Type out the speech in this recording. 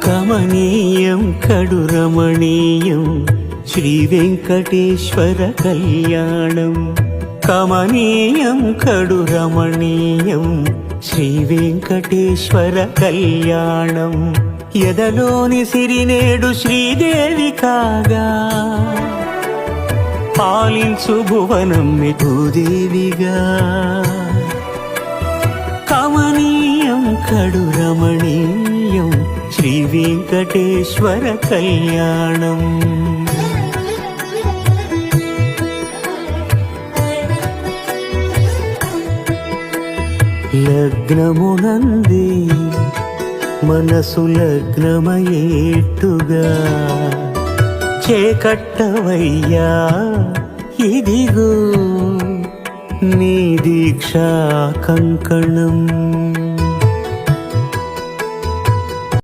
కమనీయం కడు రమణీయం శ్రీ వెంకటేశ్వర కళ్యాణం. కమనీయం కడు రమణీయం శ్రీ వెంకటేశ్వర కళ్యాణం. ఎదలోని సిరినేడు శ్రీదేవి కాగా పాలించు భువనం భూదేవిగా. కమనీయం కడు రమణీయం శ్రీ వెంకటేశ్వర కళ్యాణం. లగ్నమునందే మనసు లగ్నమయేట్టుగా చేకట్టవయ్యా ఇదిగో నీ దీక్షా కంకణం.